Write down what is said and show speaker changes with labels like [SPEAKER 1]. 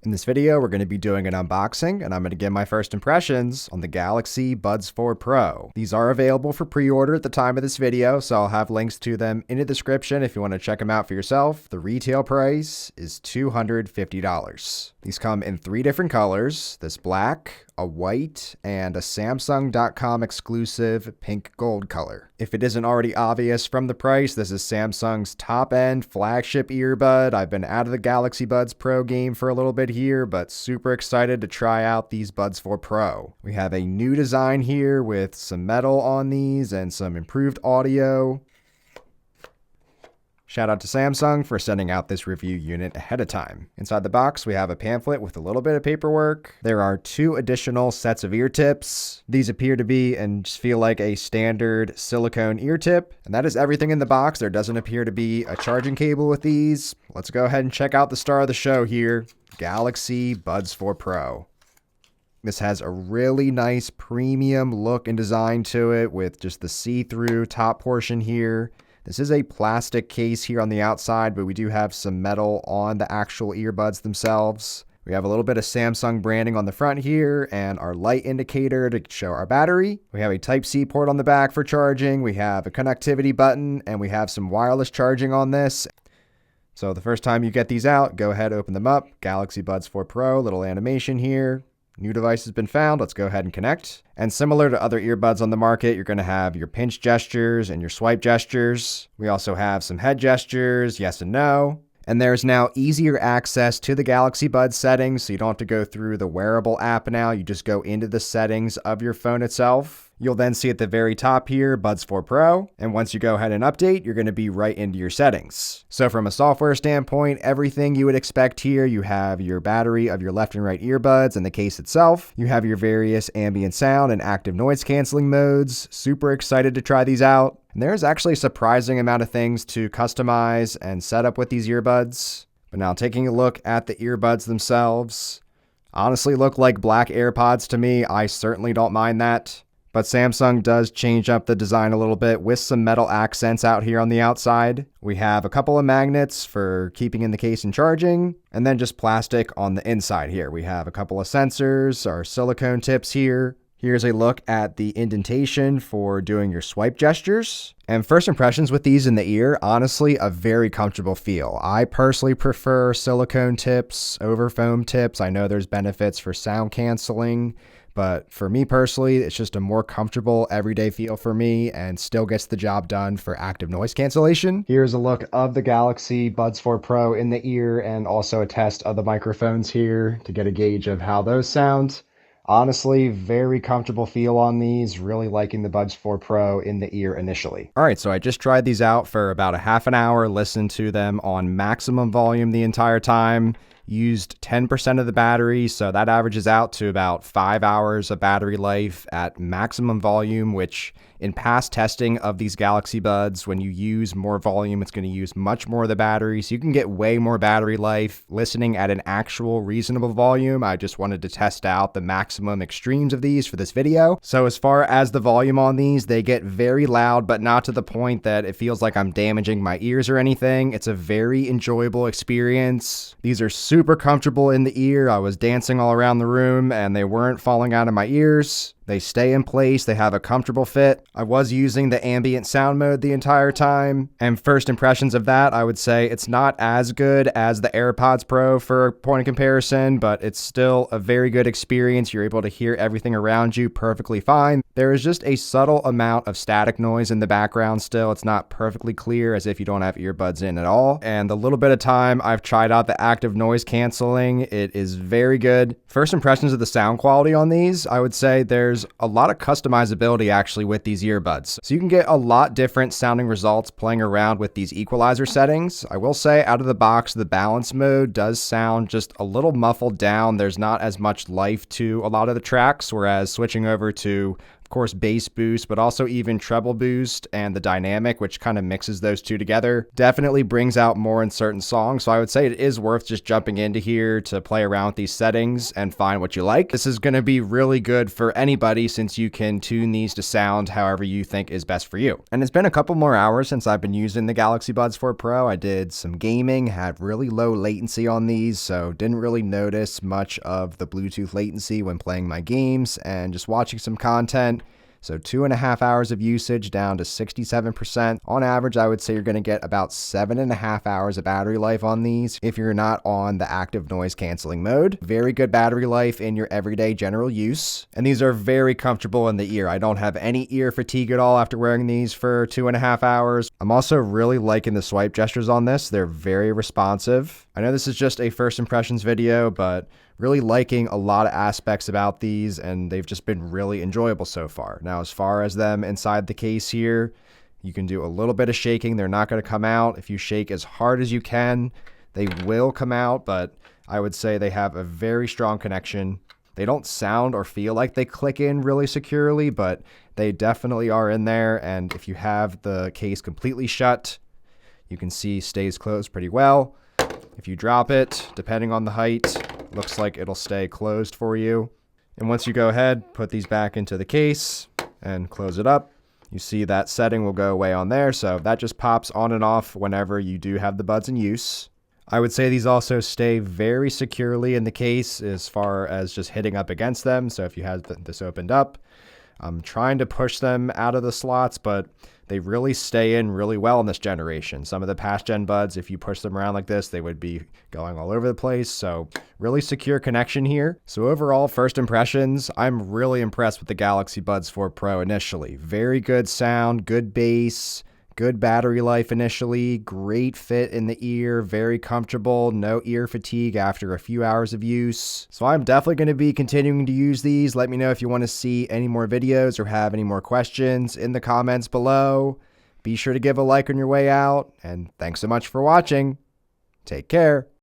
[SPEAKER 1] In this video, we're going to be doing an unboxing, and I'm going to give my first impressions on the Galaxy Buds 4 Pro. These are available for pre-order at the time of this video, so I'll have links to them in the description if you want to check them out for yourself. The retail price is $250. These come in 3 different colors: this black, a white, and a Samsung.com exclusive pink gold color. If it isn't already obvious from the price, this is Samsung's top-end flagship earbud. I've been out of the Galaxy Buds Pro game for a little bit here, but super excited to try out these Buds 4 Pro. We have a new design here with some metal on these and some improved audio. Shout out to Samsung for sending out this review unit ahead of time. Inside the box, we have a pamphlet with a little bit of paperwork. There are 2 additional sets of ear tips. These appear to be and just feel like a standard silicone ear tip. And that is everything in the box. There doesn't appear to be a charging cable with these. Let's go ahead and check out the star of the show here, Galaxy Buds 4 Pro. This has a really nice premium look and design to it with just the see-through top portion here. This is a plastic case here on the outside, but we do have some metal on the actual earbuds themselves. We have a little bit of Samsung branding on the front here and our light indicator to show our battery. We have a Type-C port on the back for charging. We have a connectivity button, and we have some wireless charging on this. So the first time you get these out, go ahead, open them up. Galaxy Buds 4 Pro, little animation here. New device has been found. Let's go ahead and connect. And similar to other earbuds on the market, you're going to have your pinch gestures and your swipe gestures. We also have some head gestures, yes and no. And there's now easier access to the Galaxy Buds settings, so you don't have to go through the wearable app now. You just go into the settings of your phone itself. You'll then see at the very top here, Buds 4 Pro. And once you go ahead and update, you're going to be right into your settings. So from a software standpoint, everything you would expect here. You have your battery of your left and right earbuds and the case itself. You have your various ambient sound and active noise canceling modes. Super excited to try these out. And there's actually a surprising amount of things to customize and set up with these earbuds. But now taking a look at the earbuds themselves, honestly look like black AirPods to me. I certainly don't mind that. But Samsung does change up the design a little bit with some metal accents out here on the outside. We have a couple of magnets for keeping in the case and charging, and then just plastic on the inside here. We have a couple of sensors, our silicone tips here. Here's a look at the indentation for doing your swipe gestures. And first impressions with these in the ear, honestly, a very comfortable feel. I personally prefer silicone tips over foam tips. I know there's benefits for sound canceling, but for me personally, it's just a more comfortable everyday feel for me and still gets the job done for active noise cancellation. Here's a look of the Galaxy Buds 4 Pro in the ear and also a test of the microphones here to get a gauge of how those sound. Honestly, very comfortable feel on these. Really liking the Buds 4 Pro in the ear initially. All right, so I just tried these out for about a half an hour, listened to them on maximum volume the entire time. Used 10% of the battery, so that averages out to about 5 hours of battery life at maximum volume, which in past testing of these Galaxy Buds, when you use more volume, it's going to use much more of the battery, so you can get way more battery life listening at an actual reasonable volume. I just wanted to test out the maximum extremes of these for this video. So as far as the volume on these, they get very loud, but not to the point that it feels like I'm damaging my ears or anything. It's a very enjoyable experience. These are super comfortable in the ear. I was dancing all around the room and they weren't falling out of my ears. They stay in place. They have a comfortable fit. I was using the ambient sound mode the entire time. And first impressions of that, I would say it's not as good as the AirPods Pro for a point of comparison, but it's still a very good experience. You're able to hear everything around you perfectly fine. There is just a subtle amount of static noise in the background still. It's not perfectly clear as if you don't have earbuds in at all. And the little bit of time I've tried out the active noise canceling, it is very good. First impressions of the sound quality on these, I would say there's a lot of customizability actually with these earbuds. So you can get a lot different sounding results playing around with these equalizer settings. I will say out of the box, the balance mode does sound just a little muffled down. There's not as much life to a lot of the tracks, whereas switching over to Of course, bass boost, but also even treble boost and the dynamic, which kind of mixes those two together, definitely brings out more in certain songs. So I would say it is worth just jumping into here to play around with these settings and find what you like. This is going to be really good for anybody since you can tune these to sound however you think is best for you. And it's been a couple more hours since I've been using the Galaxy Buds 4 Pro. I did some gaming, had really low latency on these, so didn't really notice much of the Bluetooth latency when playing my games and just watching some content. So 2.5 hours of usage down to 67%. On average, I would say you're going to get about 7.5 hours of battery life on these if you're not on the active noise canceling mode. Very good battery life in your everyday general use. And these are very comfortable in the ear. I don't have any ear fatigue at all after wearing these for 2.5 hours. I'm also really liking the swipe gestures on this. They're very responsive. I know this is just a first impressions video, but really liking a lot of aspects about these, and they've just been really enjoyable so far. Now, as far as them inside the case here, you can do a little bit of shaking. They're not going to come out. If you shake as hard as you can, they will come out, but I would say they have a very strong connection. They don't sound or feel like they click in really securely, but they definitely are in there, and if you have the case completely shut, you can see stays closed pretty well. If you drop it, depending on the height, looks like it'll stay closed for you. And once you go ahead, put these back into the case and close it up, you see that setting will go away on there. So that just pops on and off whenever you do have the buds in use. I would say these also stay very securely in the case as far as just hitting up against them. So if you have this opened up, I'm trying to push them out of the slots, but they really stay in really well in this generation. Some of the past gen buds, if you push them around like this, they would be going all over the place. So really secure connection here. So overall, first impressions, I'm really impressed with the Galaxy Buds 4 Pro initially. Very good sound, good bass, good battery life initially, great fit in the ear, very comfortable, no ear fatigue after a few hours of use. So I'm definitely going to be continuing to use these. Let me know if you want to see any more videos or have any more questions in the comments below. Be sure to give a like on your way out, and thanks so much for watching. Take care.